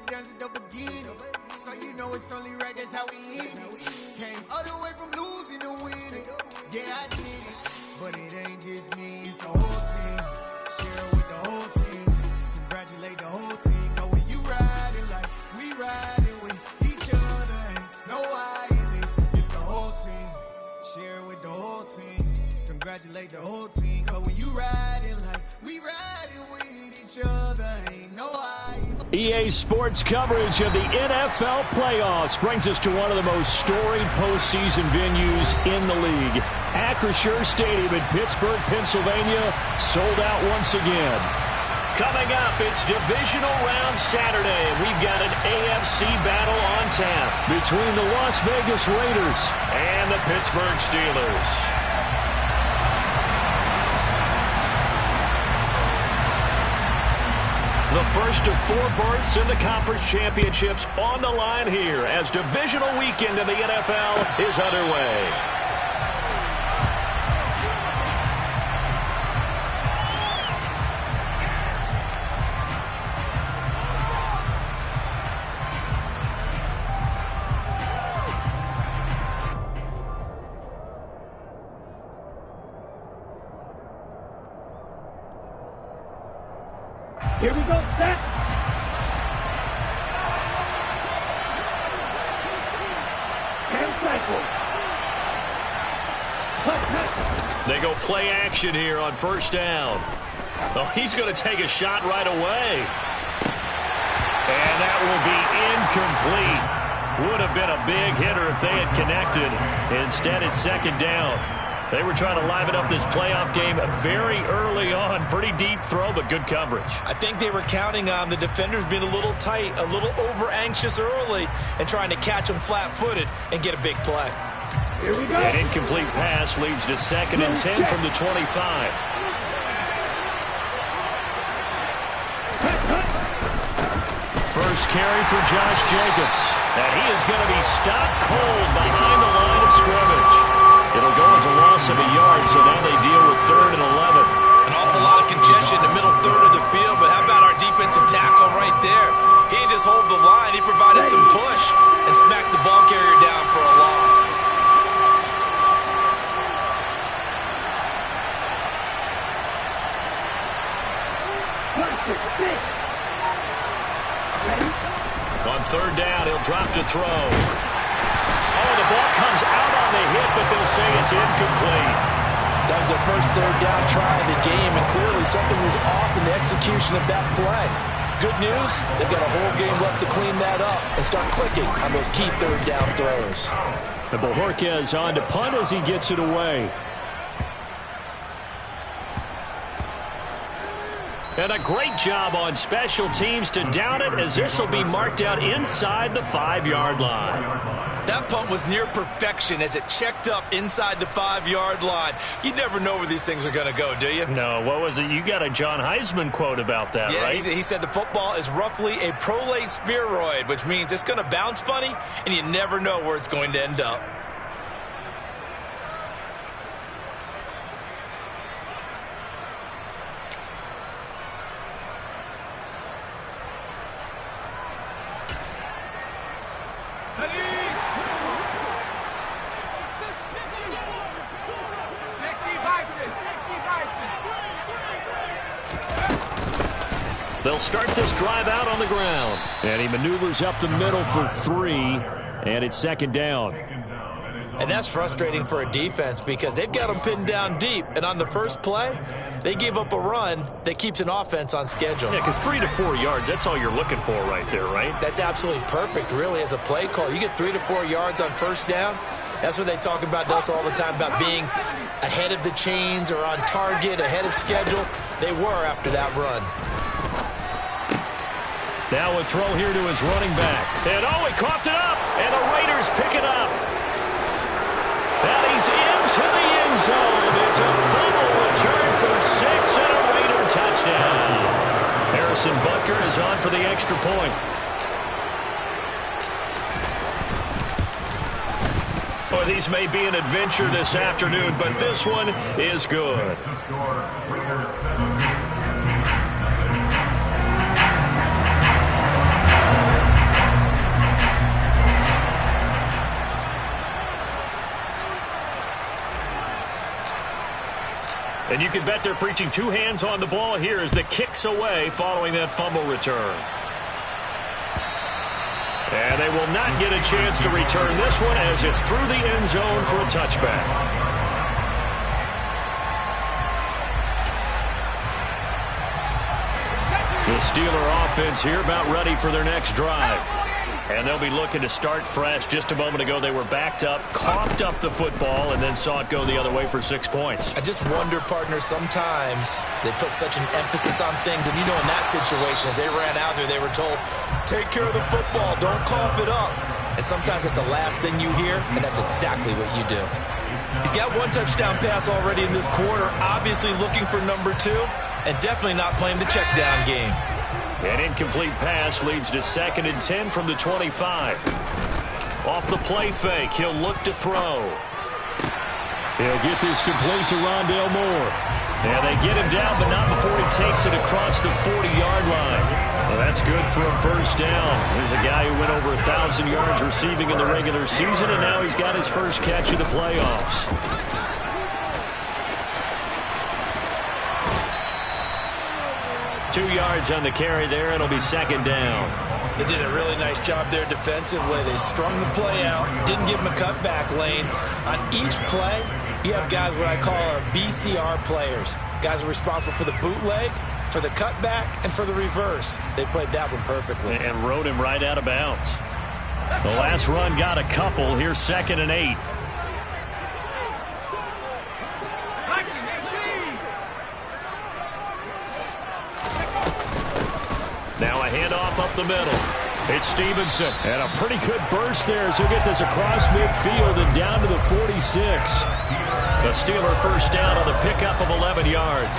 dance at the beginning. So you know it's only right, that's how we eat it. Came all the way from losing to winning. Yeah, I did it. But it ain't just me, it's the whole team. Share it with the whole team. Congratulate the whole team. Cause when you riding like we riding with each other, ain't no I in this. It's the whole team. Share it with the whole team. Congratulate the whole team. Cause when you riding like we riding with each other, ain't no I. EA Sports coverage of the NFL playoffs brings us to one of the most storied postseason venues in the league. Acrisure Stadium in Pittsburgh, Pennsylvania, sold out once again. Coming up, it's Divisional Round Saturday. We've got an AFC battle on tap between the Las Vegas Raiders and the Pittsburgh Steelers. The first of 4 berths in the conference championships on the line here as divisional weekend in the NFL is underway. Here we go, set. And cycle. They go play action here on first down. Oh, he's going to take a shot right away. And that will be incomplete. Would have been a big hitter if they had connected. Instead, it's second down. They were trying to liven up this playoff game very early on. Pretty deep throw, but good coverage. I think they were counting on the defenders being a little tight, a little over-anxious early, and trying to catch them flat-footed and get a big play. Here we go. An incomplete pass leads to 2nd and 10 from the 25. First carry for Josh Jacobs. And he is going to be stopped cold behind the line of scrimmage. It'll go as a loss of a yard, so now they deal with 3rd and 11. An awful lot of congestion in the middle third of the field, but how about our defensive tackle right there? He didn't just hold the line, he provided some push and smacked the ball carrier down for a loss. On 3rd down, he'll drop to throw. Oh, the ball comes out on the hit, but they'll say it's incomplete. That was their first 3rd down try of the game, and clearly something was off in the execution of that play. Good news, they've got a whole game left to clean that up and start clicking on those key 3rd down throws. And Bojorquez on to punt as he gets it away. And a great job on special teams to down it, as this will be marked out inside the 5-yard line. That punt was near perfection as it checked up inside the 5-yard line. You never know where these things are going to go, do you? No, what was it? You got a John Heisman quote about that, right? Yeah, he said the football is roughly a prolate spheroid, which means it's going to bounce funny, and you never know where it's going to end up. They'll start this drive out on the ground. And he maneuvers up the middle for 3, and it's 2nd down. And that's frustrating for a defense because they've got them pinned down deep. And on the first play, they gave up a run that keeps an offense on schedule. Yeah, because 3 to 4 yards, that's all you're looking for right there, right? That's absolutely perfect, really, as a play call. You get 3 to 4 yards on first down. That's what they talk about us all the time, about being ahead of the chains or on target, ahead of schedule. They were after that run. Now a throw here to his running back. And oh, he coughed it up. And the Raiders pick it up. And he's into the end zone. It's a fumble return for 6 and a Raider touchdown. Harrison Butker is on for the extra point. Well, these may be an adventure this afternoon, but this one is good. And you can bet they're preaching two hands on the ball here as the kick's away following that fumble return. And they will not get a chance to return this one as it's through the end zone for a touchback. The Steeler offense here about ready for their next drive. And they'll be looking to start fresh. Just a moment ago, they were backed up, coughed up the football, and then saw it go the other way for 6 points. I just wonder, partner, sometimes they put such an emphasis on things. And, you know, in that situation, as they ran out there, they were told, take care of the football, don't cough it up. And sometimes that's the last thing you hear, and that's exactly what you do. He's got one touchdown pass already in this quarter, obviously looking for number 2, and definitely not playing the check down game. An incomplete pass leads to 2nd and 10 from the 25. Off the play fake, he'll look to throw. He'll get this complete to Rondale Moore. And they get him down, but not before he takes it across the 40-yard line. Well, that's good for a first down. There's a guy who went over 1,000 yards receiving in the regular season, and now he's got his first catch of the playoffs. 2 yards on the carry there. It'll be 2nd down. They did a really nice job there defensively. They strung the play out, didn't give him a cutback lane. On each play, you have guys what I call our BCR players. Guys are responsible for the bootleg, for the cutback, and for the reverse. They played that one perfectly. And rode him right out of bounds. The last run got a couple. Here's 2nd and 8. Now a handoff up the middle. It's Stevenson. And a pretty good burst there as he'll get this across midfield and down to the 46. The Steeler first down on the pickup of 11 yards.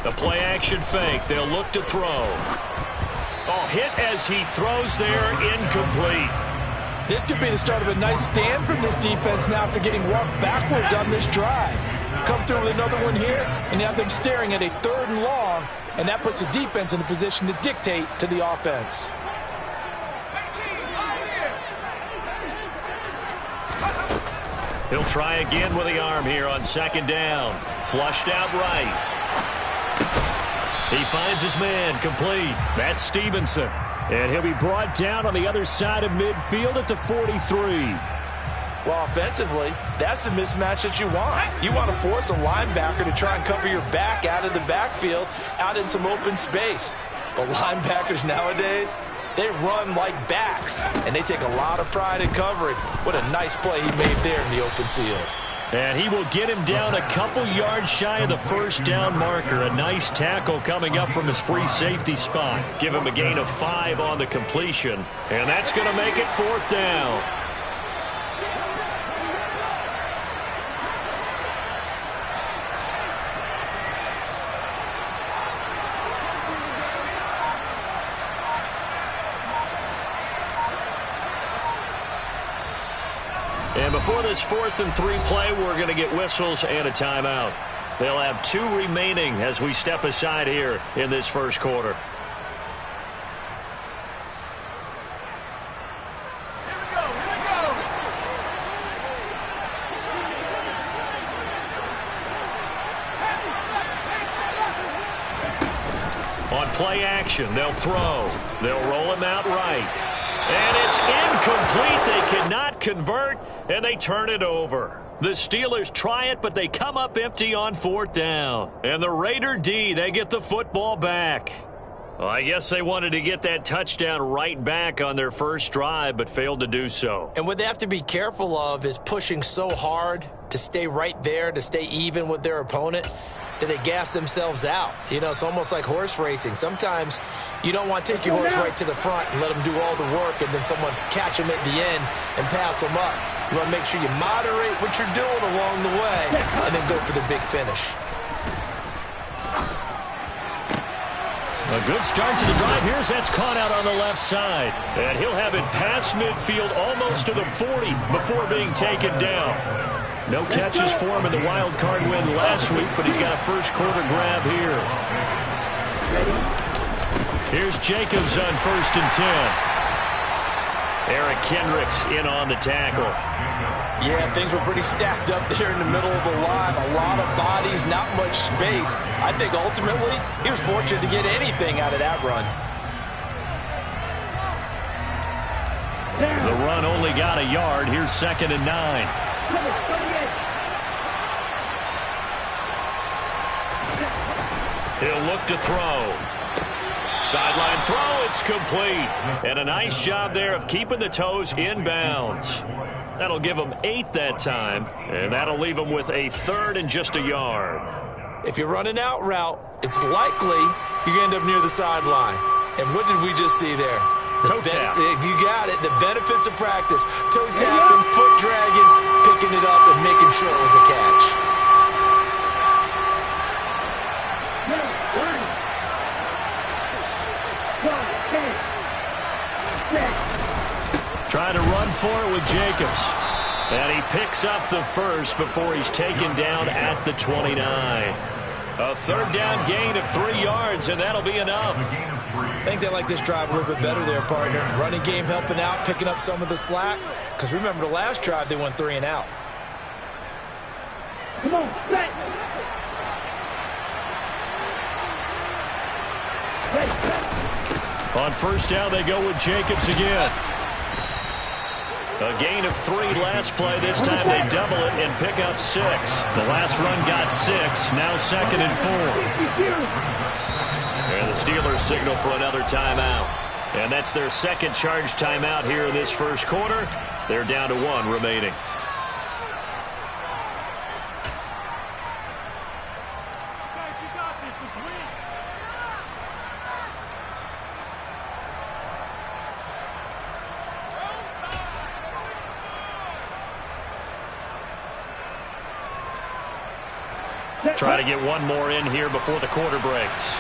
The play action fake. They'll look to throw. Oh, hit as he throws there, incomplete. This could be the start of a nice stand from this defense now after getting walked backwards on this drive. Come through with another one here, and you have them staring at a 3rd and long, and that puts the defense in a position to dictate to the offense. He'll try again with the arm here on 2nd down. Flushed out right. He finds his man, complete. That's Stevenson. And he'll be brought down on the other side of midfield at the 43. Well, offensively, that's the mismatch that you want. You want to force a linebacker to try and cover your back out of the backfield, out in some open space. But linebackers nowadays, they run like backs, and they take a lot of pride in covering. What a nice play he made there in the open field. And he will get him down a couple yards shy of the first down marker. A nice tackle coming up from his free safety spot. Give him a gain of 5 on the completion. And that's going to make it 4th down. And before this 4th and 3 play, we're going to get whistles and a timeout. They'll have 2 remaining as we step aside here in this first quarter. On play action, they'll throw. They'll roll him out right. And it's incomplete. They cannot convert, and they turn it over. The Steelers try it, but they come up empty on 4th down. And the Raider D, they get the football back. Well, I guess they wanted to get that touchdown right back on their first drive, but failed to do so. And what they have to be careful of is pushing so hard to stay right there, to stay even with their opponent, that they gas themselves out. You know, it's almost like horse racing. Sometimes you don't want to take your horse right to the front and let them do all the work and then someone catch them at the end and pass them up. You want to make sure you moderate what you're doing along the way and then go for the big finish. A good start to the drive. Here's that's caught out on the left side. And he'll have it past midfield almost to the 40 before being taken down. No catches for him in the wild card win last week, but he's got a first quarter grab here. Here's Jacobs on 1st and 10. Eric Kendricks in on the tackle. Yeah, things were pretty stacked up there in the middle of the line. A lot of bodies, not much space. I think ultimately he was fortunate to get anything out of that run. The run only got a yard. Here's 2nd and 9. He'll look to throw. Sideline throw, it's complete. And a nice job there of keeping the toes in bounds. That'll give him 8 that time, and that'll leave him with a 3rd and just a yard. If you're running out route, it's likely you're going to end up near the sideline. And what did we just see there? Toe tap. You got it. The benefits of practice. Toe tapping, foot dragging, picking it up, and making sure it was a catch. Trying to run for it with Jacobs. And he picks up the first before he's taken down at the 29. A 3rd down gain of 3 yards, and that'll be enough. I think they like this drive a little bit better there, partner. Running game helping out, picking up some of the slack. Because remember the last drive, they went 3 and out. Come on, set. On 1st down, they go with Jacobs again. A gain of 3 last play. This time they double it and pick up 6. The last run got 6. Now 2nd and 4. And the Steelers signal for another timeout. And that's their 2nd charge timeout here in this first quarter. They're down to 1 remaining. Try to get one more in here before the quarter breaks.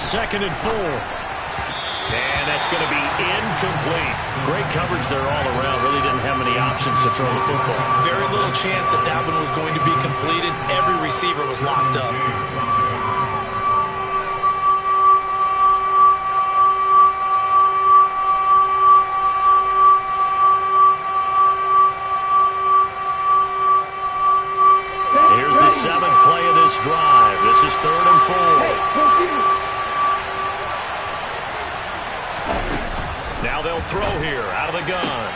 Second and 4. And that's going to be incomplete. Great coverage there all around. Really didn't have many options to throw the football. Very little chance that that one was going to be completed. Every receiver was locked up. Drive. This is 3rd and 4. Now they'll throw here out of the gun.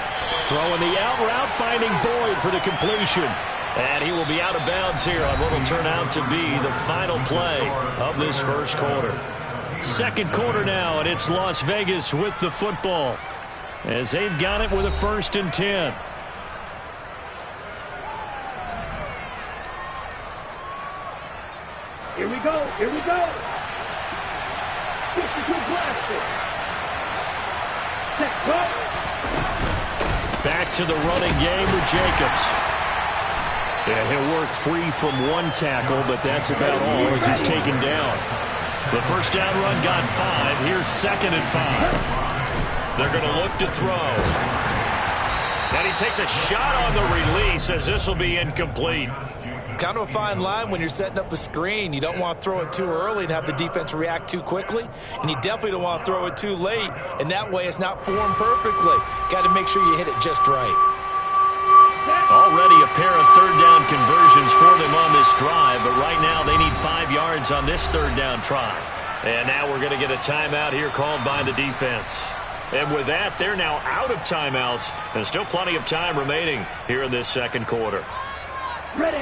Throwing the out route, finding Boyd for the completion. And he will be out of bounds here on what will turn out to be the final play of this first quarter. 2nd quarter now, and it's Las Vegas with the football as they've got it with a 1st and 10. Here we go. Here we go. 62 blaster. Set, go. Back to the running game with Jacobs. Yeah, he'll work free from 1 tackle, but that's about all as he's taken down. The 1st down run got 5. Here's 2nd and 5. They're going to look to throw. And he takes a shot on the release as this will be incomplete. Kind of a fine line when you're setting up a screen. You don't want to throw it too early and have the defense react too quickly. And you definitely don't want to throw it too late. And that way it's not formed perfectly. Got to make sure you hit it just right. Already a pair of 3rd down conversions for them on this drive. But right now they need 5 yards on this 3rd down try. And now we're going to get a timeout here called by the defense. And with that, they're now out of timeouts. And still plenty of time remaining here in this 2nd quarter. Ready.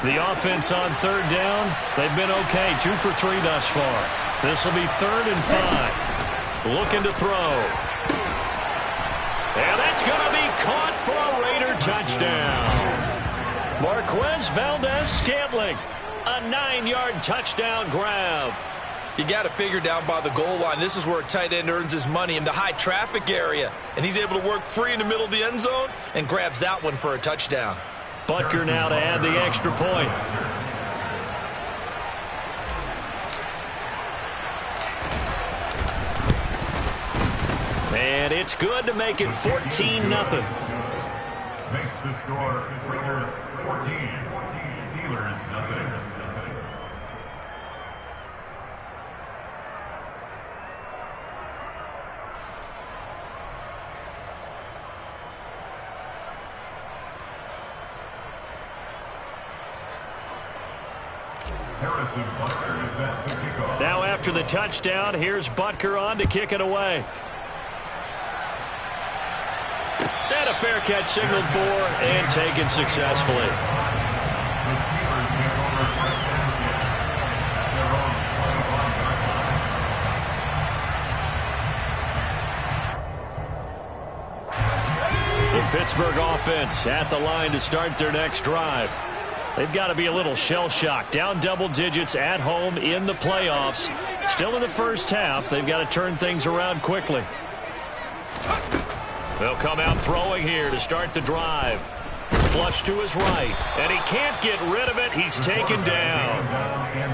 The offense on 3rd down, they've been okay. 2 for 3 thus far. This will be 3rd and 5. Looking to throw. And that's going to be caught for a Raider touchdown. Marquez Valdez-Scantling, a 9-yard touchdown grab. You got to figure down by the goal line. This is where a tight end earns his money in the high traffic area. And he's able to work free in the middle of the end zone and grabs that one for a touchdown. Butker now to add the extra point. And it's good to make it 14-0. Makes the score Raiders 14, Steelers nothing. Harrison Butker is set to kick off. Now after the touchdown, here's Butker on to kick it away. And a fair catch signaled for and taken successfully. The Steelers get over first down at their own 25 yard line. The Pittsburgh offense at the line to start their next drive. They've got to be a little shell-shocked. Down double digits at home in the playoffs. Still in the first half. They've got to turn things around quickly. They'll come out throwing here to start the drive. Flush to his right. And he can't get rid of it. He's taken down.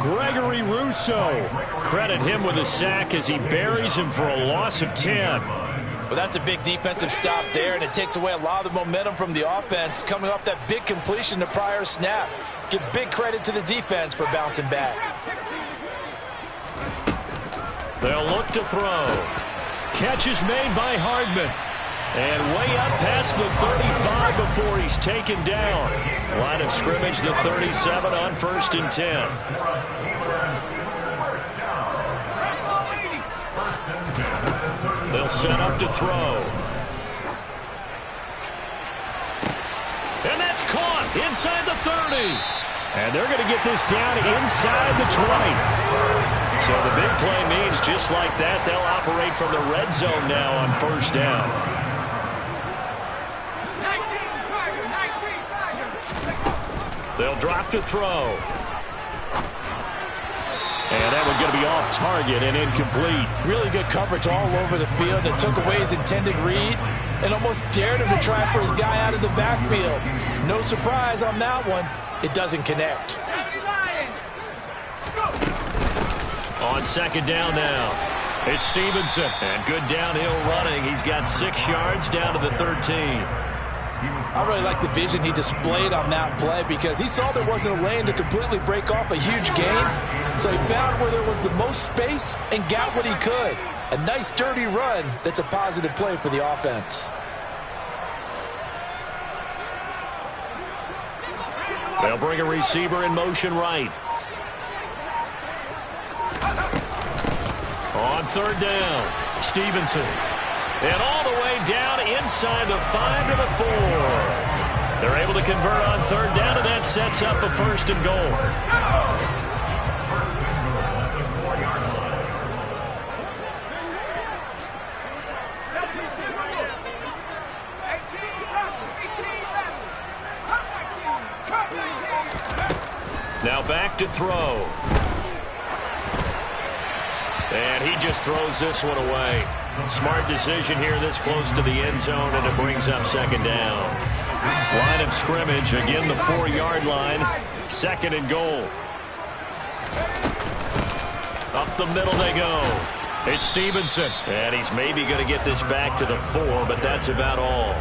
Gregory Rousseau. Credit him with a sack as he buries him for a loss of 10. Well, that's a big defensive stop there, and it takes away a lot of the momentum from the offense coming off that big completion the prior snap. Give big credit to the defense for bouncing back. They'll look to throw. Catch is made by Hardman. And way up past the 35 before he's taken down. Line of scrimmage, the 37 on 1st and 10. They'll set up to throw. And that's caught inside the 30. And they're going to get this down inside the 20. So the big play means just like that, they'll operate from the red zone now on 1st down. 19 Tiger. They'll drop to throw. And that one's going to be off target and incomplete. Really good coverage all over the field. It took away his intended read and almost dared him to try for his guy out of the backfield. No surprise on that one. It doesn't connect. On 2nd down now, it's Stevenson. And good downhill running. He's got 6 yards down to the 13. I really like the vision he displayed on that play because he saw there wasn't a lane to completely break off a huge gain. So he found where there was the most space and got what he could. A nice dirty run that's a positive play for the offense. They'll bring a receiver in motion right. On 3rd down, Stevenson. And all the way down inside the 5 to the 4. They're able to convert on 3rd down, and that sets up a 1st and goal. Now back to throw. And he just throws this one away. Smart decision here this close to the end zone, and it brings up 2nd down. Line of scrimmage, again the 4-yard line. 2nd and goal. Up the middle they go. It's Stevenson. And he's maybe going to get this back to the 4, but that's about all.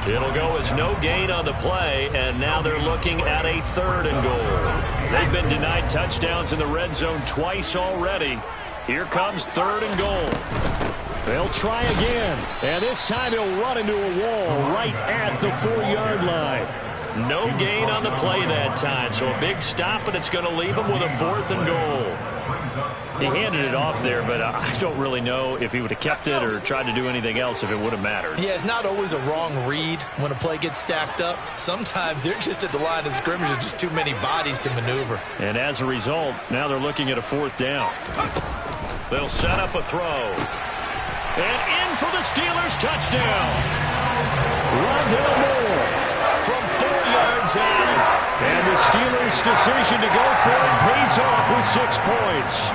It'll go as no gain on the play, and now they're looking at a 3rd and goal. They've been denied touchdowns in the red zone twice already. Here comes 3rd and goal. They'll try again, and this time he'll run into a wall right at the 4-yard line. No gain on the play that time, so a big stop, and it's going to leave him with a 4th and goal. He handed it off there, but I don't really know if he would have kept it or tried to do anything else if it would have mattered. Yeah, it's not always a wrong read when a play gets stacked up. Sometimes they're just at the line of scrimmage with just too many bodies to maneuver. And as a result, now they're looking at a 4th down. They'll set up a throw. And in for the Steelers touchdown. Rondale Moore from 4 yards out. And the Steelers' decision to go for it pays off with 6 points.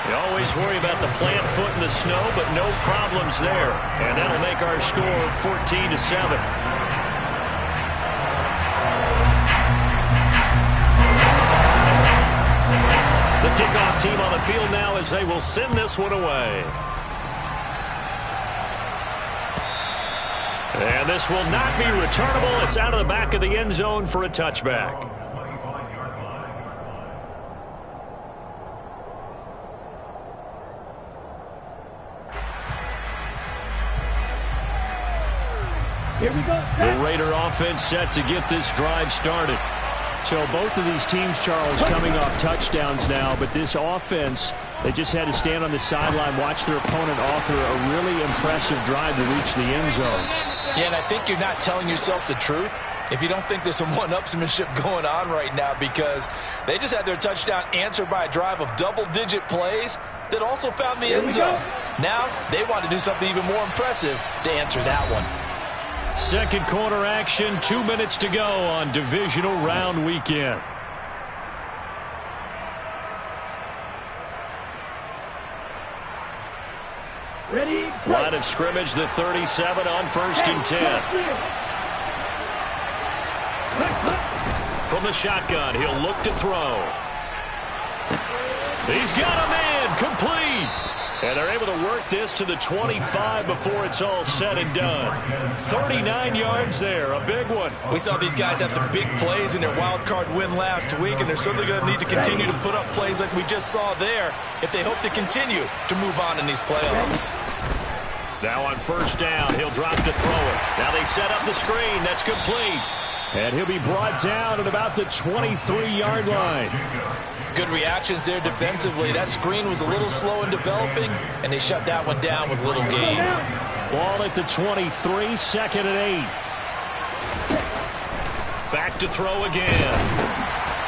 You always worry about the plant foot in the snow, but no problems there. And that'll make our score 14-7. kickoff team on the field now as they will send this one away. And this will not be returnable. It's out of the back of the end zone for a touchback. Here we go. The Raider offense set to get this drive started. So both of these teams, Charles, coming off touchdowns now, but this offense, they just had to stand on the sideline, watch their opponent author a really impressive drive to reach the end zone. Yeah, and I think you're not telling yourself the truth if you don't think there's some one-upsmanship going on right now, because they just had their touchdown answered by a drive of double-digit plays that also found the end zone. Now they want to do something even more impressive to answer that one. Second quarter action, 2 minutes to go on divisional round weekend. Ready? Line of scrimmage, the 37 on 1st and 10. From the shotgun, he'll look to throw. He's got a man, complete. And they're able to work this to the 25 before it's all said and done. 39 yards there, a big one. We saw these guys have some big plays in their wild card win last week, and they're certainly going to need to continue to put up plays like we just saw there if they hope to continue to move on in these playoffs. Now on 1st down, he'll drop to throw it. Now they set up the screen. That's complete. And he'll be brought down at about the 23-yard line. Good reactions there defensively. That screen was a little slow in developing, and they shut that one down with little gain. Ball at the 23, 2nd and 8. Back to throw again.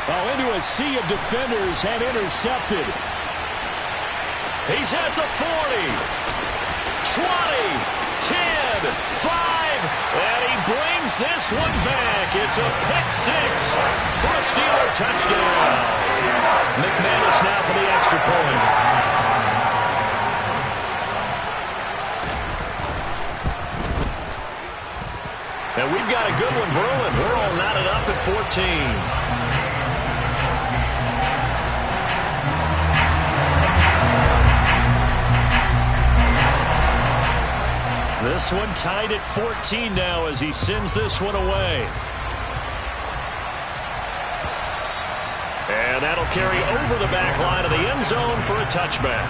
Oh, into a sea of defenders and intercepted. He's at the 40. 20, 10, 5, and he brings this one back. It's a pick six for a Steeler touchdown. McManus now for the extra point. And we've got a good one brewing. We're all knotted up at 14. This one tied at 14 now as he sends this one away. And that'll carry over the back line of the end zone for a touchback.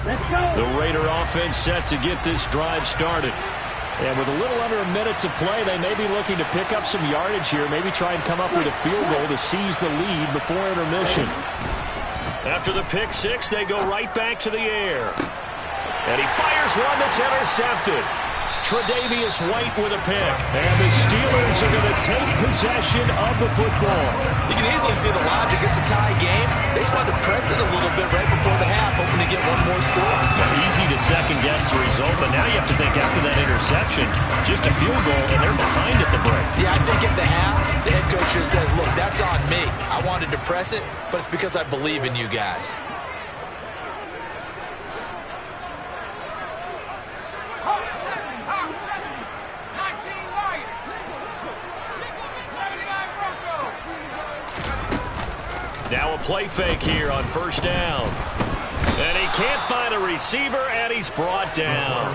Let's go. The Raider offense set to get this drive started. And with a little under a minute to play, they may be looking to pick up some yardage here, maybe try and come up with a field goal to seize the lead before intermission. After the pick six, they go right back to the air. And he fires one that's intercepted. Tre'Davious White with a pick. And the Steelers are going to take possession of the football. You can easily see the logic. It's a tie game. They just wanted to press it a little bit right before the half, hoping to get one more score. Well, easy to second-guess the result, but now you have to think after that interception, just a field goal, and they're behind at the break. Yeah, I think at the half, the head coach just says, look, that's on me. I wanted to press it, but it's because I believe in you guys. Now a play fake here on 1st down. And he can't find a receiver, and he's brought down.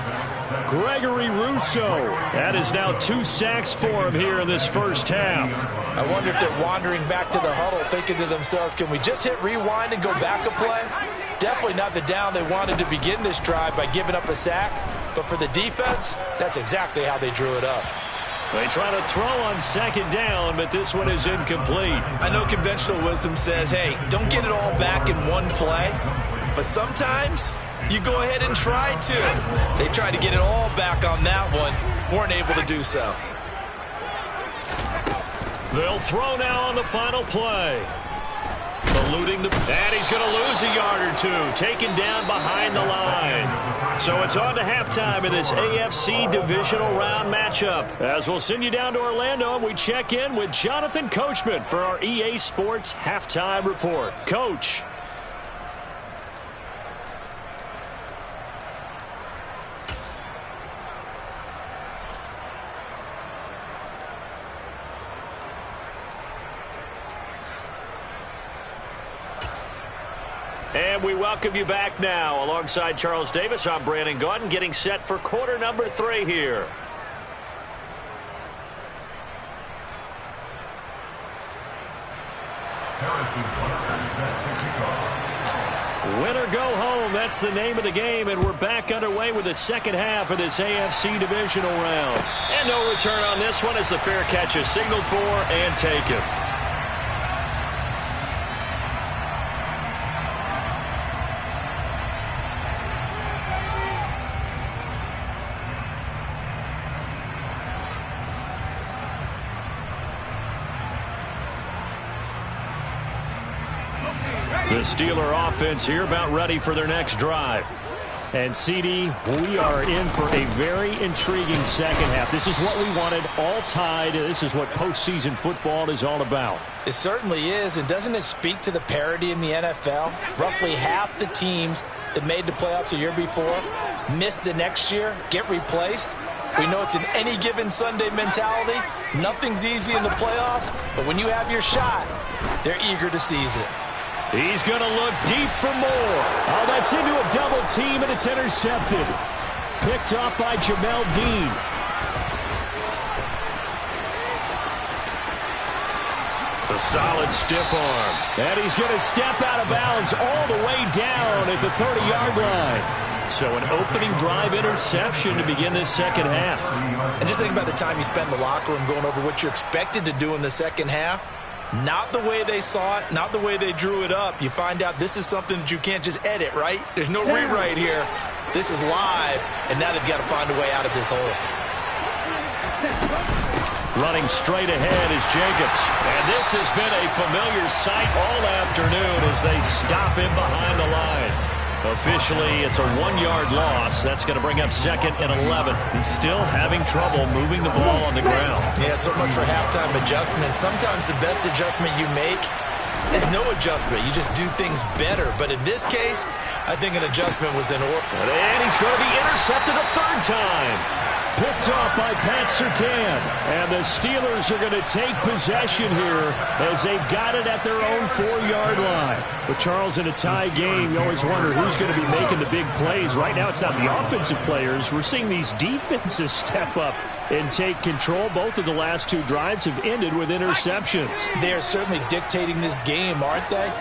Gregory Rousseau. That is now 2 sacks for him here in this first half. I wonder if they're wandering back to the huddle thinking to themselves, can we just hit rewind and go back a play? Definitely not the down they wanted to begin this drive by giving up a sack. But for the defense, that's exactly how they drew it up. They try to throw on 2nd down, but this one is incomplete. I know conventional wisdom says, hey, don't get it all back in one play. But sometimes you go ahead and try to. They tried to get it all back on that one. Weren't able to do so. They'll throw now on the final play. Eluding the... And he's going to lose a yard or two. Taken down behind the line. So it's on to halftime in this AFC divisional round matchup. As we'll send you down to Orlando, and we check in with Jonathan Coachman for our EA Sports Halftime Report. Coach. And we welcome you back now. Alongside Charles Davis, I'm Brandon Gaudin, getting set for quarter number 3 here. Win or go home, that's the name of the game, and we're back underway with the second half of this AFC divisional round. And no return on this one as the fair catch is signaled for and taken. The Steeler offense here about ready for their next drive. And, CD, we are in for a very intriguing second half. This is what we wanted, all tied. This is what postseason football is all about. It certainly is, and doesn't it speak to the parity in the NFL? Roughly half the teams that made the playoffs a year before miss the next year, get replaced. We know it's an any given Sunday mentality. Nothing's easy in the playoffs, but when you have your shot, they're eager to seize it. He's going to look deep for more. Oh, that's into a double team, and it's intercepted. Picked off by Jamel Dean. A solid stiff arm. And he's going to step out of bounds all the way down at the 30-yard line. So an opening drive interception to begin this second half. And just think about the time you spend in the locker room going over what you're expected to do in the second half. Not the way they saw it, not the way they drew it up. You find out this is something that you can't just edit, right? There's no rewrite here. This is live, and now they've got to find a way out of this hole. Running straight ahead is Jacobs. And this has been a familiar sight all afternoon as they stop him behind the line. Officially, it's a 1-yard loss. That's going to bring up 2nd and 11. He's still having trouble moving the ball on the ground. Yeah, so much for halftime adjustment. Sometimes the best adjustment you make is no adjustment. You just do things better. But in this case, I think an adjustment was in order. And he's going to be intercepted a 3rd time. Picked off by Pat Surtain. And the Steelers are going to take possession here as they've got it at their own 4-yard line. But Charles, in a tie game, you always wonder who's going to be making the big plays. Right now, it's not the offensive players. We're seeing these defenses step up and take control. Both of the last 2 drives have ended with interceptions. They are certainly dictating this game, aren't they?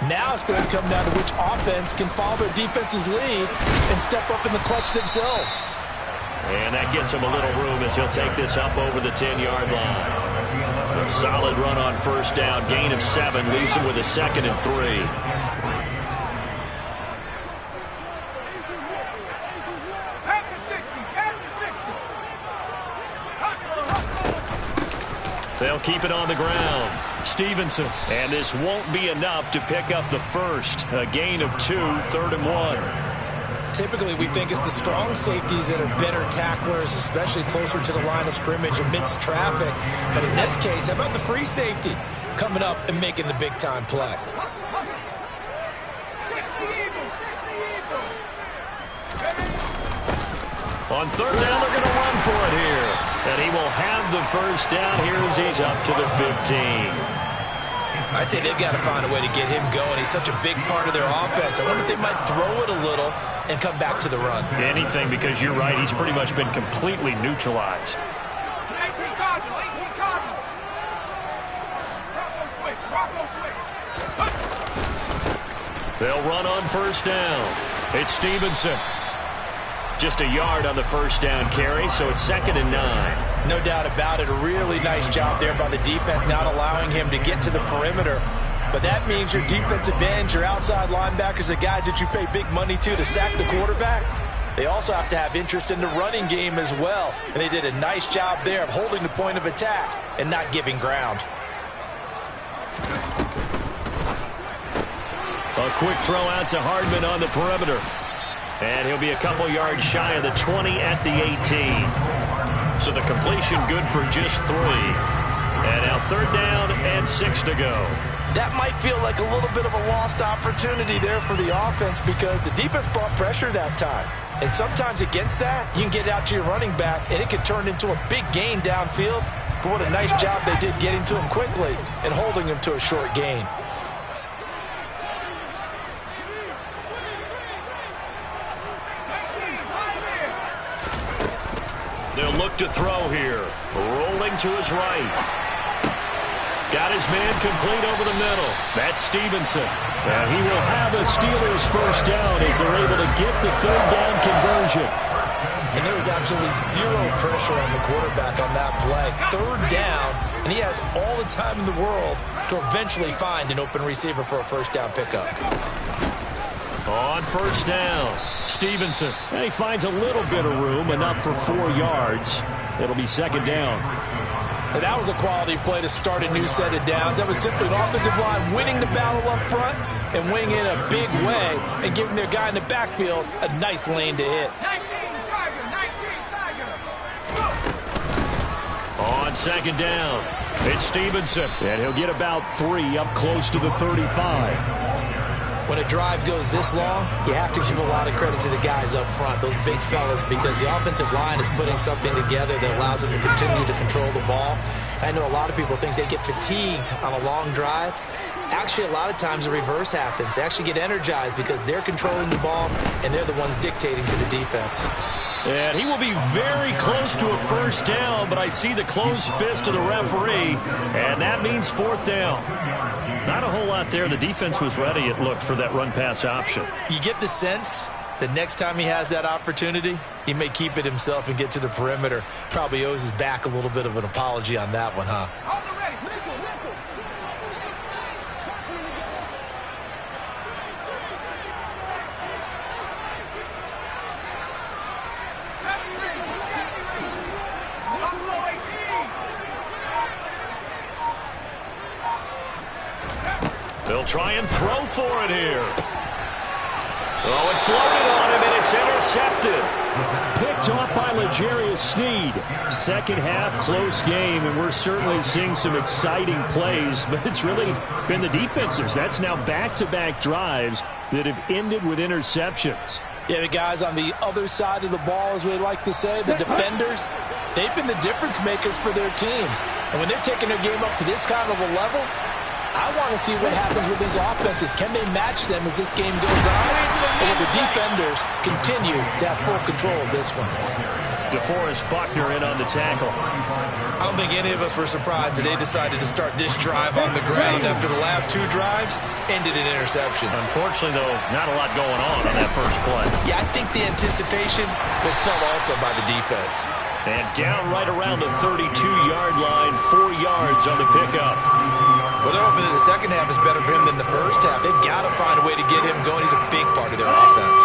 Now it's going to come down to which offense can follow their defense's lead and step up in the clutch themselves. And that gets him a little room as he'll take this up over the 10-yard line. A solid run on 1st down. Gain of 7 leaves him with a 2nd and 3. They'll keep it on the ground. Stevenson. And this won't be enough to pick up the first. A gain of 2, 3rd and 1. Typically, we think it's the strong safeties that are better tacklers, especially closer to the line of scrimmage amidst traffic. But in this case, how about the free safety coming up and making the big-time play? On 3rd down, they're going to run for it here. And he will have the 1st down here as he's up to the 15. I'd say they've got to find a way to get him going. He's such a big part of their offense. I wonder if they might throw it a little and come back to the run. Anything, because you're right. He's pretty much been completely neutralized. 18 Cardinal, 18 Cardinal. Rocco switch. They'll run on 1st down. It's Stevenson. Just a yard on the 1st down carry, so it's 2nd and 9. No doubt about it. A really nice job there by the defense, not allowing him to get to the perimeter. But that means your defensive ends, your outside linebackers, the guys that you pay big money to sack the quarterback, they also have to have interest in the running game as well. And they did a nice job there of holding the point of attack and not giving ground. A quick throw out to Hardman on the perimeter. And he'll be a couple yards shy of the 20 at the 18. So the completion good for just 3. And now 3rd down and 6 to go. That might feel like a little bit of a lost opportunity there for the offense because the defense brought pressure that time. And sometimes against that, you can get out to your running back, and it can turn into a big gain downfield. But what a nice job they did getting to him quickly and holding him to a short gain. to throw here. Rolling to his right. Got his man complete over the middle. That's Stevenson. And he will have a Steelers first down as they're able to get the third down conversion. And there was absolutely zero pressure on the quarterback on that play. Third down, and he has all the time in the world to eventually find an open receiver for a first down pickup. On first down, Stevenson. And he finds a little bit of room, enough for 4 yards. It'll be second down. And that was a quality play to start a new set of downs. That was simply an offensive line winning the battle up front and winning in a big way and giving their guy in the backfield a nice lane to hit. 19 Tiger. On second down, it's Stevenson. And he'll get about 3 up close to the 35. When a drive goes this long, you have to give a lot of credit to the guys up front, those big fellas, because the offensive line is putting something together that allows them to continue to control the ball. I know a lot of people think they get fatigued on a long drive. Actually, a lot of times the reverse happens. They actually get energized because they're controlling the ball, and they're the ones dictating to the defense. And he will be very close to a first down, but I see the closed fist of the referee, and that means fourth down. Not a whole lot there. The defense was ready, it looked, for that run-pass option. You get the sense that next time he has that opportunity, he may keep it himself and get to the perimeter. Probably owes his back a little bit of an apology on that one, huh? They'll try and throw for it here. Oh, it floated on him, and it's intercepted. Picked off by L'Jarius Sneed. Second half, close game, and we're certainly seeing some exciting plays, but it's really been the defensives. That's now back-to-back drives that have ended with interceptions. Yeah, the guys on the other side of the ball, as we like to say, the defenders, they've been the difference makers for their teams. And when they're taking their game up to this kind of a level, I want to see what happens with these offenses. Can they match them as this game goes on? Or will the defenders continue to have full control of this one? DeForest Buckner in on the tackle. I don't think any of us were surprised that they decided to start this drive on the ground after the last 2 drives ended in interceptions. Unfortunately, though, not a lot going on that first play. Yeah, I think the anticipation was felt also by the defense. And down right around the 32-yard line, 4 yards on the pickup. Well, they're hoping that the second half is better for him than the first half. They've got to find a way to get him going. He's a big part of their offense.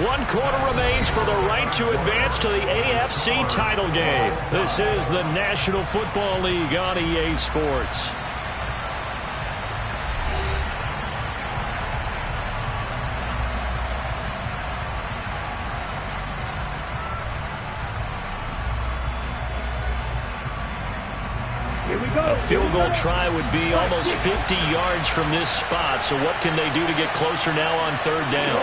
One quarter remains for the right to advance to the AFC title game. This is the National Football League on EA Sports. A field goal try would be almost 50 yards from this spot, so what can they do to get closer now on third down?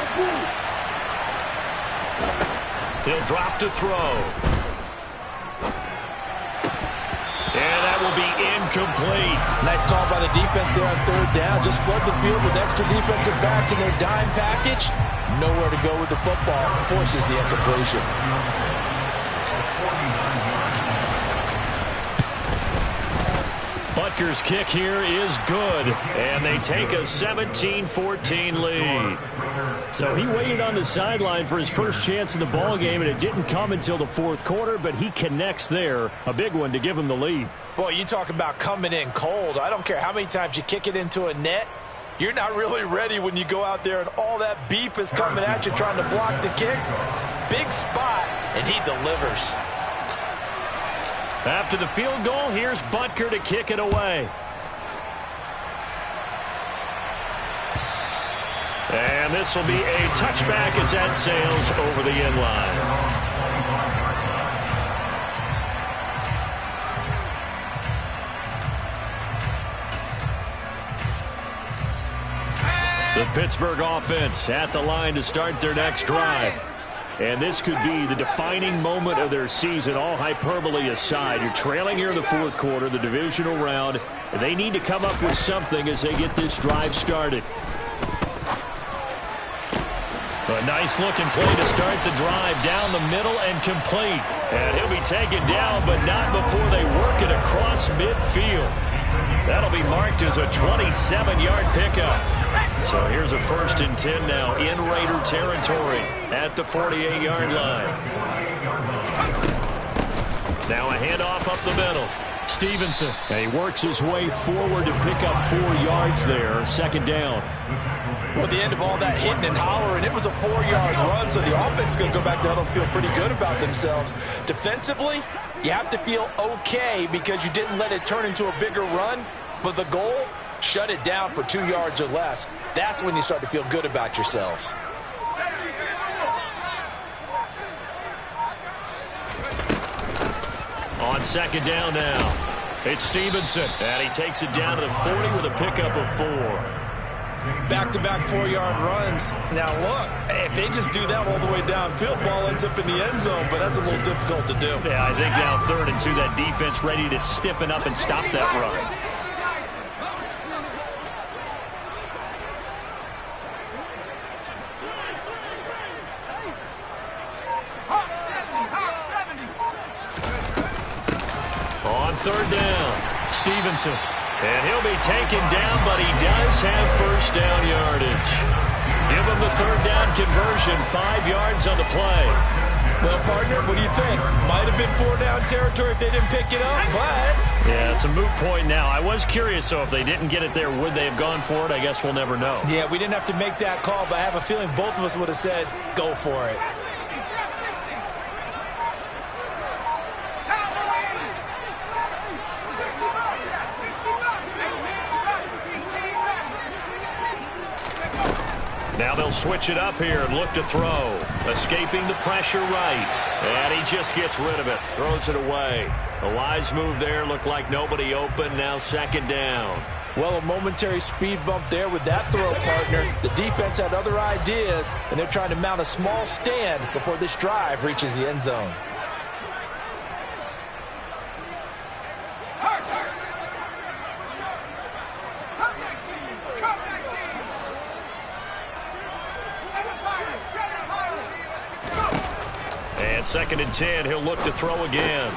He'll drop to throw. And that will be incomplete. Nice call by the defense there on third down. Just flood the field with extra defensive backs in their dime package. Nowhere to go with the football. Forces the incompletion. Butker's kick here is good, and they take a 17-14 lead. So he waited on the sideline for his first chance in the ballgame, and it didn't come until the fourth quarter, but he connects there. A big one to give him the lead. Boy, you talk about coming in cold. I don't care how many times you kick it into a net. You're not really ready when you go out there and all that beef is coming at you trying to block the kick. Big spot, and he delivers. After the field goal, here's Butker to kick it away. And this will be a touchback as that sails over the end line. The Pittsburgh offense at the line to start their next drive. And this could be the defining moment of their season, all hyperbole aside. You're trailing here in the fourth quarter, the divisional round, They need to come up with something as they get this drive started. A nice-looking play to start the drive down the middle and complete. And he'll be taken down, but not before they work it across midfield. That'll be marked as a 27-yard pickup. So here's a 1st and 10 now in Raider territory at the 48-yard line. Now a handoff up the middle. Stevenson. And he works his way forward to pick up 4 yards there. 2nd down. Well, at the end of all that hitting and hollering, it was a 4-yard run, so the offense is going to go back there and feel pretty good about themselves. Defensively, you have to feel okay because you didn't let it turn into a bigger run, but the goal, shut it down for 2 yards or less. That's when you start to feel good about yourselves. On 2nd down now, it's Stevenson, and he takes it down to the 40 with a pickup of 4. Back-to-back 4-yard runs. Now, look, if they just do that all the way downfield, ball ends up in the end zone, but that's a little difficult to do. Yeah, I think now 3rd and 2, that defense ready to stiffen up and stop that run. On 3rd down, Stevenson. And he'll be taken down, but he does have 1st down yardage. Give him the 3rd down conversion, 5 yards on the play. Well, partner, what do you think? Might have been 4-down territory if they didn't pick it up, but... Yeah, it's a moot point now. I was curious, so if they didn't get it there, would they have gone for it? I guess we'll never know. Yeah, we didn't have to make that call, but I have a feeling both of us would have said, go for it. Now they'll switch it up here and look to throw. Escaping the pressure right. And he just gets rid of it. Throws it away. A wise move there. Looked like nobody open. Now 2nd down. Well, a momentary speed bump there with that throw, partner. The defense had other ideas, and they're trying to mount a small stand before this drive reaches the end zone. And 2nd and 10, he'll look to throw again.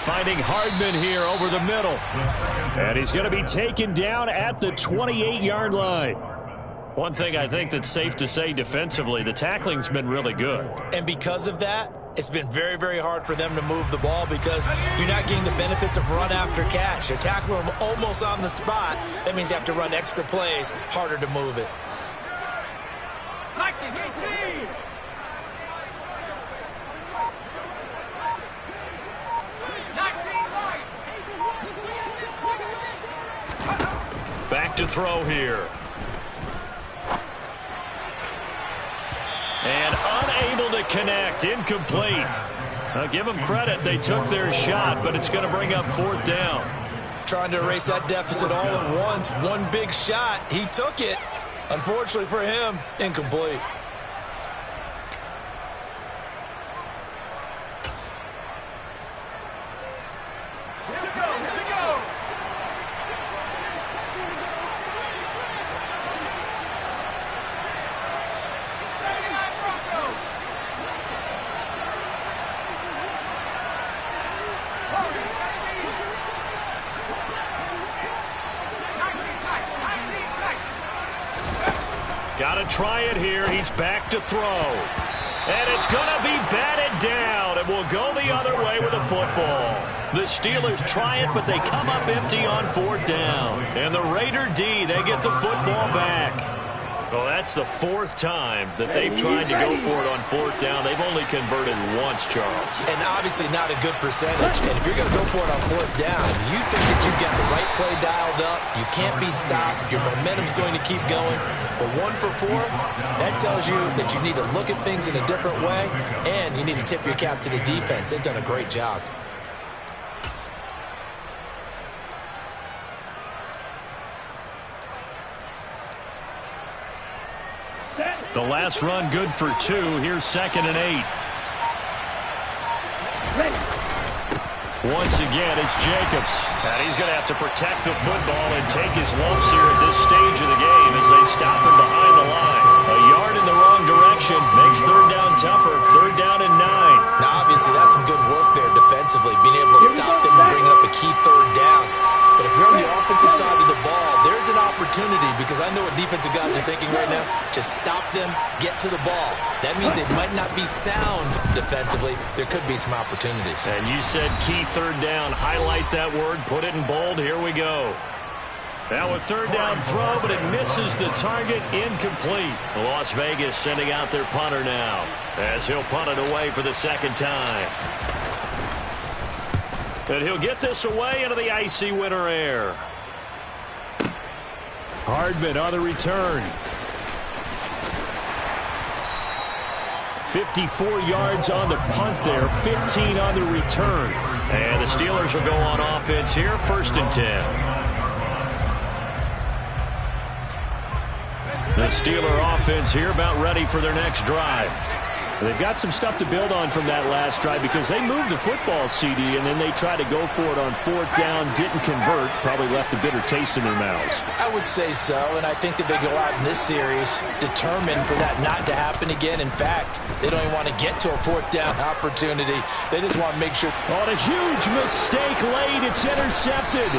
Finding Hardman here over the middle. And he's going to be taken down at the 28-yard line. One thing I think that's safe to say defensively, the tackling's been really good. And because of that, it's been very, very hard for them to move the ball because you're not getting the benefits of run after catch. They're tackling them almost on the spot. That means you have to run extra plays, harder to move it. Back to throw here. And unable to connect. Incomplete. I'll give them credit. They took their shot, but it's going to bring up 4th down. Trying to erase that deficit all at once. One big shot. He took it. Unfortunately for him, incomplete. Got to try it here. He's back to throw. And it's going to be batted down. It will go the other way with the football. The Steelers try it, but they come up empty on 4th down. And the Raider D, they get the football back. Well, that's the 4th time that they've tried to go for it on 4th down. They've only converted once, Charles. And obviously not a good percentage. And if you're going to go for it on 4th down, you think that you've got the right play dialed up, you can't be stopped, your momentum's going to keep going. But 1 for 4, that tells you that you need to look at things in a different way, and you need to tip your cap to the defense. They've done a great job. The last run good for 2. Here's 2nd and 8. Once again, it's Jacobs. And he's going to have to protect the football and take his lumps here at this stage of the game as they stop him behind the line. A yard in the wrong direction makes third down tougher. Third down and 9. Now, obviously, that's some good work there defensively, being able to stop them and bring up a key third down. But if you're on the offensive side of the ball, there's an opportunity, because I know what defensive guys are thinking right now. Just stop them, get to the ball. That means they might not be sound defensively. There could be some opportunities. And you said key third down. Highlight that word. Put it in bold. Here we go. Now a third down throw, but it misses the target. Incomplete. Las Vegas sending out their punter now as he'll punt it away for the second time. And he'll get this away into the icy winter air. Hardman on the return. 54 yards on the punt there, 15 on the return. And the Steelers will go on offense here, 1st and 10. The Steeler offense here about ready for their next drive. They've got some stuff to build on from that last drive because they moved the football, CD, and then they tried to go for it on 4th down, didn't convert, probably left a bitter taste in their mouths. I would say so, and I think that they go out in this series determined for that not to happen again. In fact, they don't even want to get to a 4th down opportunity. They just want to make sure. On a huge mistake late, it's intercepted.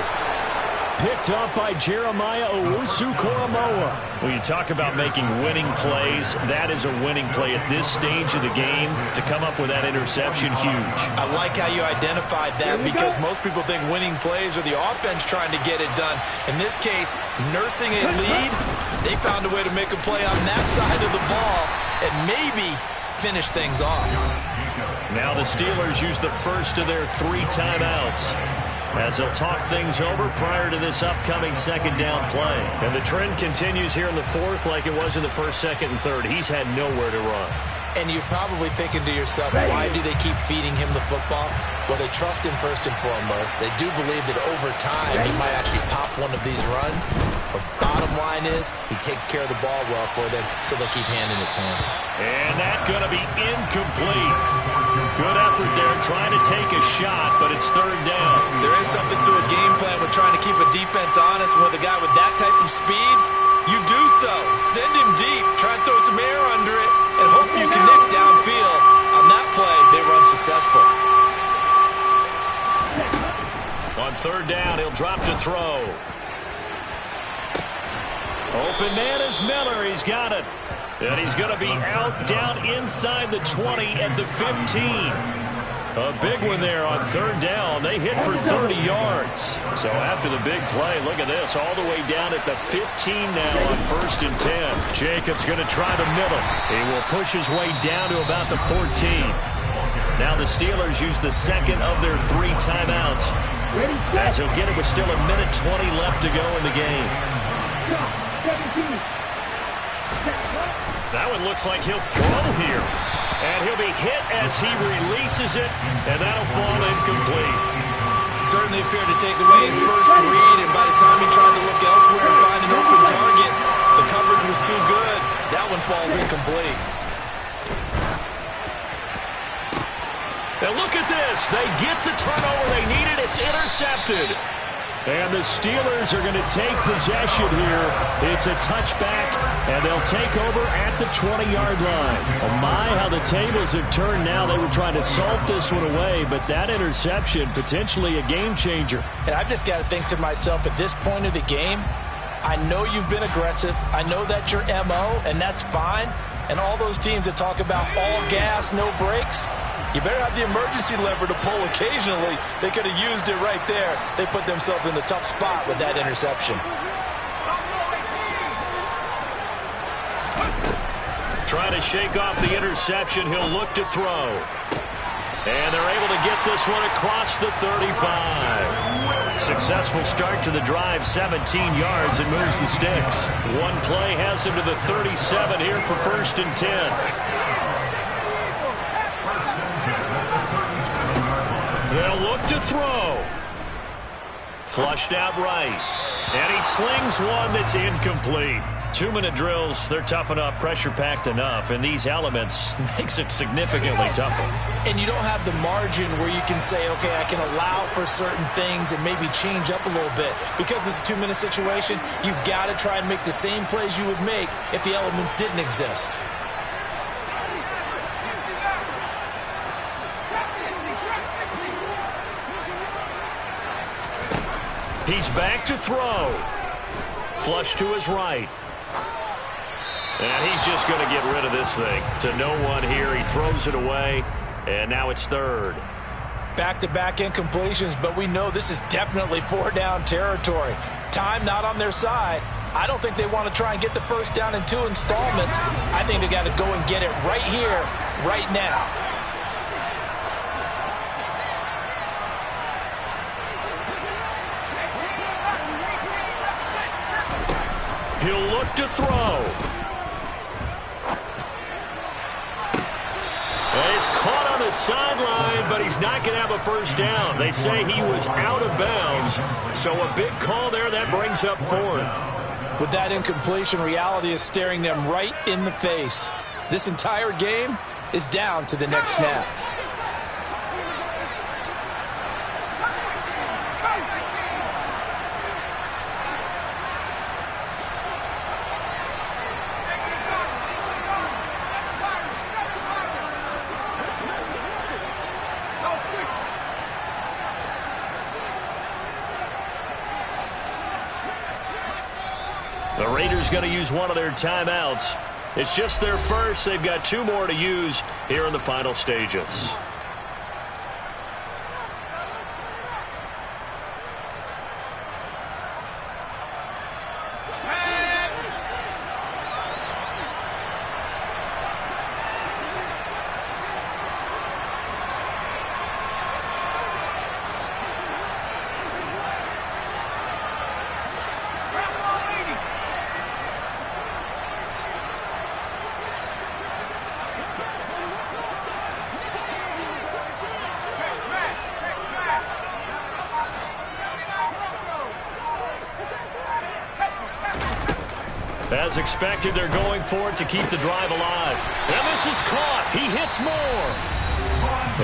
Picked up by Jeremiah Owusu-Koramoah. When you talk about making winning plays, that is a winning play at this stage of the game. To come up with that interception, huge. I like how you identified that, because most people think winning plays are the offense trying to get it done. In this case, nursing a lead, they found a way to make a play on that side of the ball and maybe finish things off. Now the Steelers use the first of their 3 timeouts as they'll talk things over prior to this upcoming 2nd down play. And the trend continues here in the 4th like it was in the 1st, 2nd, and 3rd. He's had nowhere to run. And you're probably thinking to yourself, why do they keep feeding him the football? Well, they trust him first and foremost. They do believe that over time he might actually pop one of these runs. But bottom line is he takes care of the ball well for them, so they'll keep handing it to him. And that's going to be incomplete. Good effort there trying to take a shot, but it's 3rd down. There is something to a game plan with trying to keep a defense honest. With a guy with that type of speed, you do so. Send him deep. Try and throw some air under it and hope you connect downfield. On that play, they run successful. On 3rd down, he'll drop to throw. Open man is Miller. He's got it. And he's going to be out down inside the 20 at the 15. A big one there on 3rd down. They hit for 30 yards. So after the big play, look at this, all the way down at the 15 now on 1st and 10. Jacobs going to try the middle. He will push his way down to about the 14. Now the Steelers use the 2nd of their 3 timeouts, as he'll get it with still 1:20 left to go in the game. That one looks like he'll throw here. And he'll be hit as he releases it, and that'll fall incomplete. Certainly appeared to take away his first read, and by the time he tried to look elsewhere and find an open target, the coverage was too good. That one falls incomplete. And look at this. They get the turnover they needed. It's intercepted. And the Steelers are going to take possession here. It's a touchback, and they'll take over at the 20-yard line. Oh, my, how the tables have turned now. They were trying to salt this one away, but that interception, potentially a game changer. And I've just got to think to myself, at this point of the game, I know you've been aggressive. I know that's your MO, and that's fine. And all those teams that talk about all gas, no brakes, you better have the emergency lever to pull occasionally. They could have used it right there. They put themselves in a tough spot with that interception. Trying to shake off the interception. He'll look to throw. And they're able to get this one across the 35. Successful start to the drive, 17 yards, and moves the sticks. One play has him to the 37 here for 1st and 10. They'll look to throw. Flushed out right. And he slings one that's incomplete. 2-minute drills, they're tough enough, pressure-packed enough, and these elements makes it significantly tougher. And you don't have the margin where you can say, okay, I can allow for certain things and maybe change up a little bit. Because it's a 2-minute situation, you've got to try and make the same plays you would make if the elements didn't exist. He's back to throw. Flush to his right. And he's just going to get rid of this thing. To no one here. He throws it away. And now it's third. Back-to-back incompletions, but we know this is definitely 4-down territory. Time not on their side. I don't think they want to try and get the first down in 2 installments. I think they got to go and get it right here, right now. He'll look to throw. And he's caught on the sideline, but he's not going to have a first down. They say he was out of bounds. So a big call there. That brings up 4th. With that incompletion, reality is staring them right in the face. This entire game is down to the next snap. The Raiders going to use one of their timeouts. It's just their first. They've got 2 more to use here in the final stages. As expected, they're going for it to keep the drive alive. And this is caught. He hits more.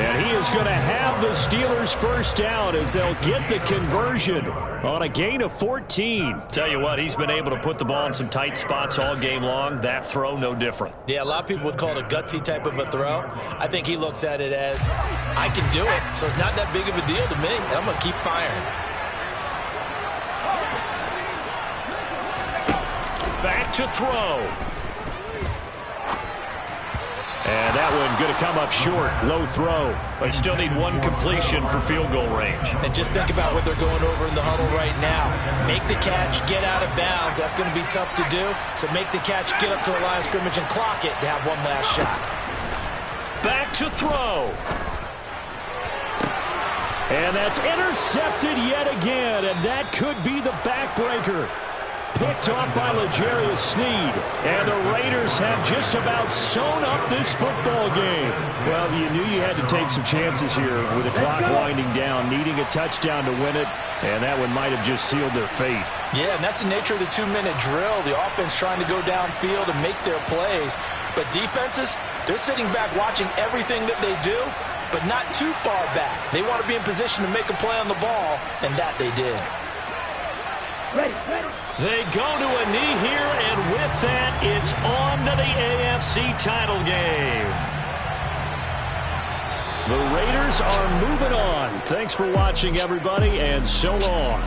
And he is going to have the Steelers first down as they'll get the conversion on a gain of 14. Tell you what, he's been able to put the ball in some tight spots all game long. That throw, no different. Yeah, a lot of people would call it a gutsy type of a throw. I think he looks at it as, I can do it, so it's not that big of a deal to me, and I'm going to keep firing. Back to throw. And that one going to come up short. Low throw. They still need 1 completion for field goal range. And just think about what they're going over in the huddle right now. Make the catch, get out of bounds. That's going to be tough to do. So make the catch, get up to the line of scrimmage, and clock it to have one last shot. Back to throw. And that's intercepted yet again. And that could be the backbreaker. Picked off by L'Jarius Sneed. And the Raiders have just about sewn up this football game. Well, you knew you had to take some chances here with the clock winding down, needing a touchdown to win it, and that one might have just sealed their fate. Yeah, and that's the nature of the 2-minute drill. The offense trying to go downfield and make their plays. But defenses, they're sitting back watching everything that they do, but not too far back. They want to be in position to make a play on the ball, and that they did. They go to a knee here, and with that, it's on to the AFC title game. The Raiders are moving on. Thanks for watching, everybody, and so long.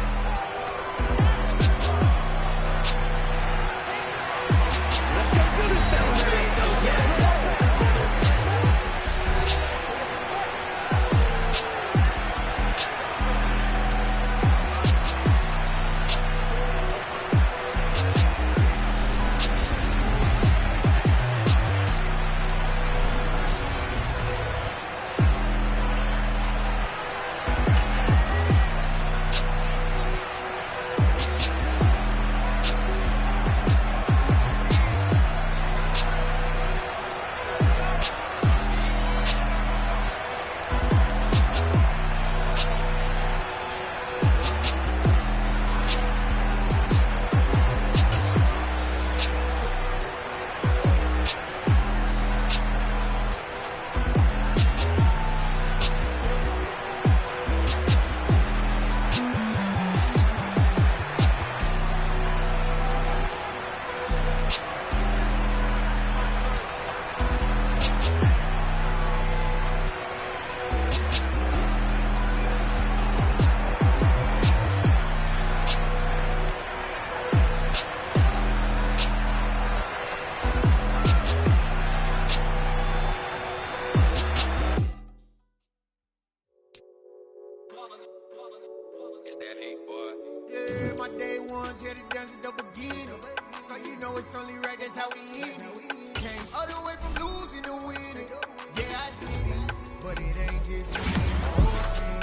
dance at the beginning. So you know it's only right, that's how we end it. Came all the way from losing to winning. Yeah, I did it, but it ain't just me, it's the whole team.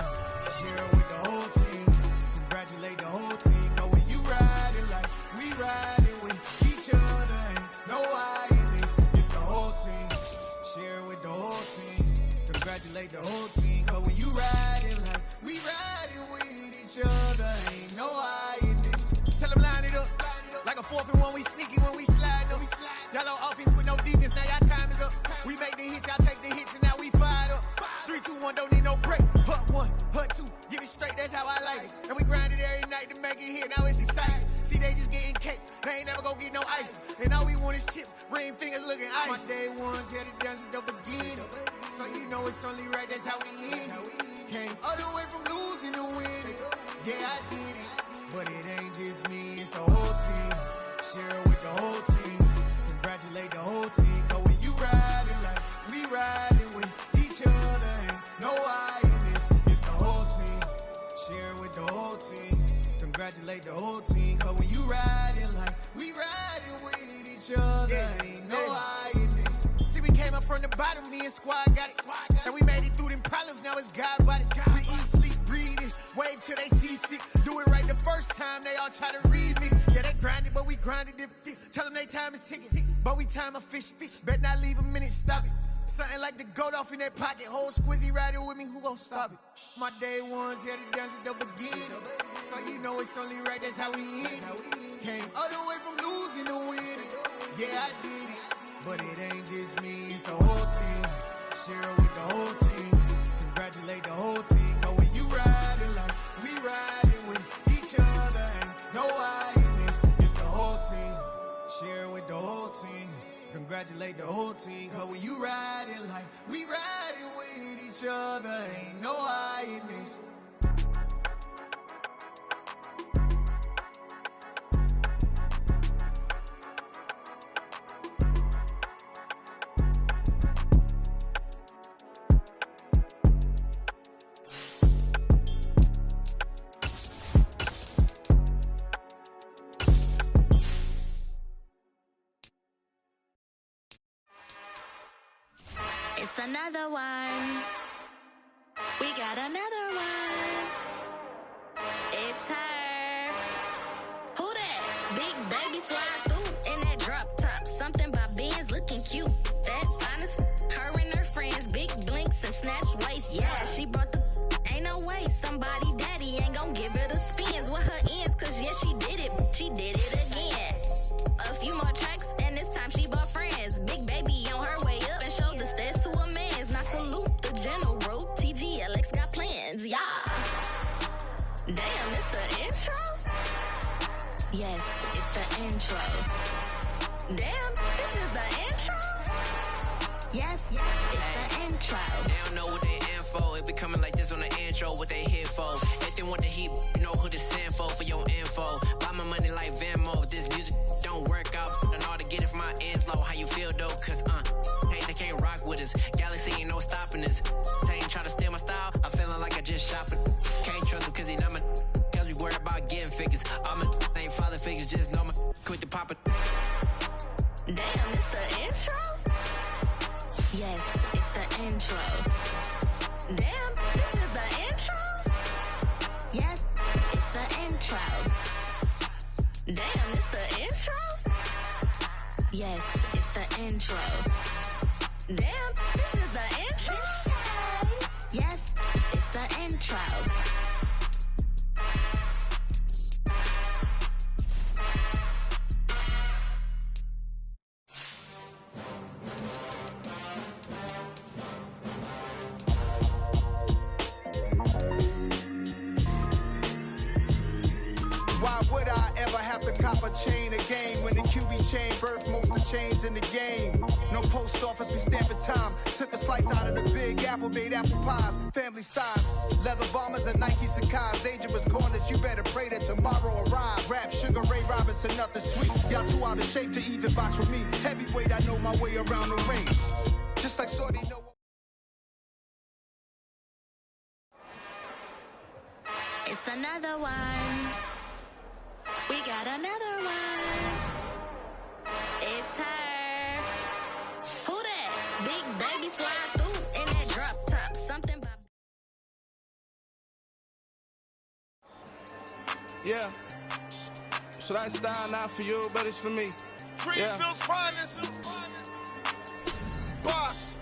Share it with the whole team. Congratulate the whole team. Cause when you riding like we riding with each other, ain't no I in this, it's the whole team. Share it with the whole team. Congratulate the whole team. Cause when you riding like we riding with each other, ain't no I in this. Tell them line it up. Like a 4th and 1, we sneaky when we slide them. Y'all on offense with no defense, now y'all time is up. We make the hits, y'all take the hits, and now we fired up. 3, 2, 1, don't need no break. Hut 1, hut 2, give it straight, that's how I like it. And we grind it every night to make it hit, now it's exciting. See, they just getting cake, they ain't never gonna get no ice. And all we want is chips, ring fingers looking ice. My day ones had to dance at the beginning. So you know it's only right, that's how we end it. Came all the way from losing to winning. Yeah, I did it, but it ain't just me, it's the whole team. Share it with the whole team. Congratulate the whole team. Cause when you riding like we riding with each other, ain't no I in this, it's the whole team. Share it with the whole team. Congratulate the whole team. Cause when you riding like we riding with each other, ain't no I in this. See, we came up from the bottom, me and squad got it. And we made it through them problems, now it's God body. We eat, sleep, breathe this, wave till they see sick. Do it right the first time, they all try to remix. Yeah, they grinded, but we grinded different. Tell them they time is ticking, but we time a fish. Bet not leave a minute, stop it. Something like the goat off in that pocket. Whole squizzy riding with me, who gon' stop it? My day ones had to dance at the beginning. So you know it's only right, that's how we end it. Came all the way from losing to winning. Yeah, I did it, but it ain't just me, it's the whole team. Share it with the whole team. Congratulate the whole team. Cause when you riding like we riding with each other, ain't no I in this, it's the whole team. Share it with the whole team. Congratulate the whole team. Cause when you riding like we riding with each other, ain't no I in this. It's another one. We got another one. It's her. Who that? Big baby slide through in that drop top. Something by Benz looking cute. That's honest. Her and her friends, big blinks and snatch waist. Yeah, she brought the. Ain't no way somebody daddy ain't gon' give her the spins with her ends. Cause yeah, she did it. She did it again. A few more tracks and this time she bought friends. Big baby on her way up and showed the stairs to a man's. Not salute the general. TGLX got plans, yeah. Damn, it's the intro? Yes, it's the intro. Damn, this is the intro? Yes, it's the intro. They don't know what they in for. If we coming like this on the intro, what they here for? If they want the heat, you know who to send for your info. Buy my money like Venmo. If this music don't work out, I know how to get it from my ends low. How you feel though? Cause hey, they can't rock with us. Galaxy ain't no stopping us. They ain't try to steal my style. I'm feeling like I just shop it. Can't trust him cause he not my. Cause we worried about getting figures. All my ain't father figures, just know my. Quit the pop it. Damn, it's the intro? Yes, it's the intro. Damn, this is the intro? Yes, it's the intro. Damn, it's the intro? Yes, it's the intro. Damn, this is the intro? Yes, it's the intro. Why would I ever have to cop a chain again when the QB chain birthed most of chains in the game? No post office, we stamping time. Took a slice out of the big apple, made apple pies, family size. Leather bombers and Nike Sacai's. Dangerous corners, you better pray that tomorrow arrive. Rap, Sugar Ray Robinson, nothing sweet. Y'all too out of shape to even box with me. Heavyweight, I know my way around the ring. Just like Shorty know. It's another one. We got another one. It's her. Who that? Big baby slide through in that drop top. Something about. Yeah. So that style not for you, but it's for me. Greenfield's finest. Boss.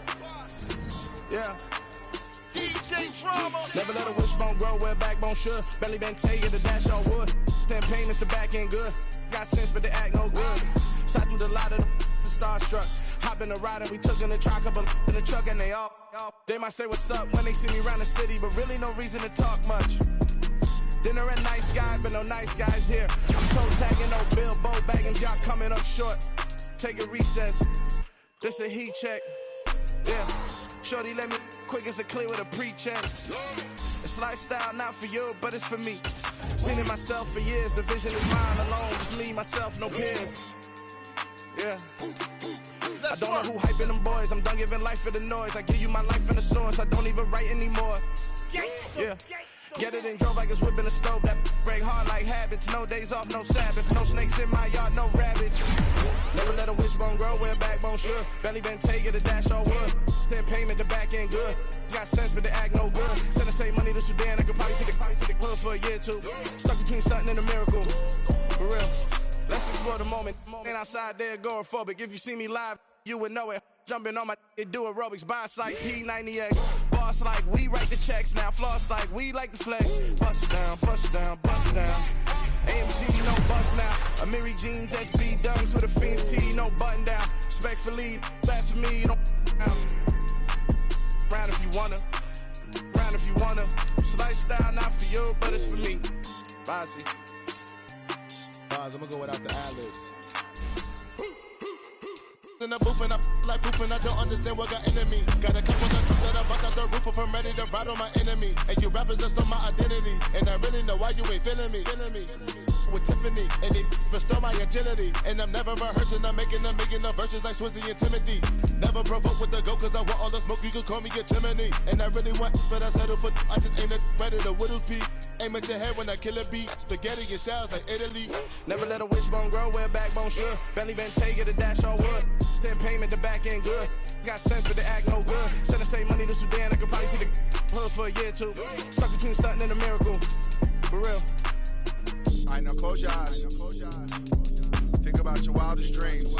Yeah. DJ Drama. Never let a wishbone grow where a backbone should. Belly been taken the dash on wood. 10 payments, the back end good. Got sense, but they act no good. Shot through the lot of the starstruck. Hop in the ride and we took in the truck, couple in the truck, and they all. They might say what's up when they see me around the city, but really no reason to talk much. Dinner at nice guy, but no nice guys here. I'm toe tagging, no Bilbo bagging, jock coming up short. Take a recess. This a heat check. Yeah. Shorty let me quick as a clear with a pre-check. It's lifestyle not for you, but it's for me. Seen it myself for years. The vision is mine alone. Just me, myself, no peers. Yeah. I don't know who hyping them boys. I'm done giving life for the noise. I give you my life in the source. I don't even write anymore. Yeah. Get it and drove like it's whipping the stove. That break hard like habits. No days off, no Sabbath. No snakes in my yard, no rabbits. Never let a wishbone grow where a backbone should. Belly been taken, the dash all wood. 10 payment, the back end good. Got sense, but they act no good. Send the same money to Sudan. I could probably take the hood for a year or two. Stuck between something and a miracle. For real. Let's explore the moment. Ain't outside there agoraphobic. If you see me live, you would know it. Jumping on my do aerobics, boss like P90X. Boss like we write the checks now. Floss like we like the flex. Bust down, bust down, bust down. AMG, no bust now. Amiri jeans, SB dunks with a Fiends T, no button down. Respectfully, that's for me, you don't round if you wanna. Round if you wanna. So lifestyle not for you, but it's for me. Bossy. Boss, I'ma go without the ad-libs. In the booth and I like pooping, I don't understand what got into me. Got a couple of troops that I bust out the roof if I'm ready to ride on my enemy. And you rappers just on my identity, and I really know why you ain't feeling me. With Tiffany, and they restore my agility. And I'm never rehearsing, I'm making them verses like Swizzy and Timothy. Never provoke with the go, cause I want all the smoke, you can call me a chimney. And I really want, but I settle for, I just aim it ready to Whittles Peak. Aim at your head when I kill a beat. Spaghetti and shells like Italy. Never let a wishbone grow where a backbone should. Belly been taken, the dash all wood. 10 payment, the back end good. Got sense, but they act no good. Send the same money to Sudan, I could probably take the hood for a year or two. Stuck between something and a miracle. For real. Alright, now close your eyes. Think about your wildest dreams.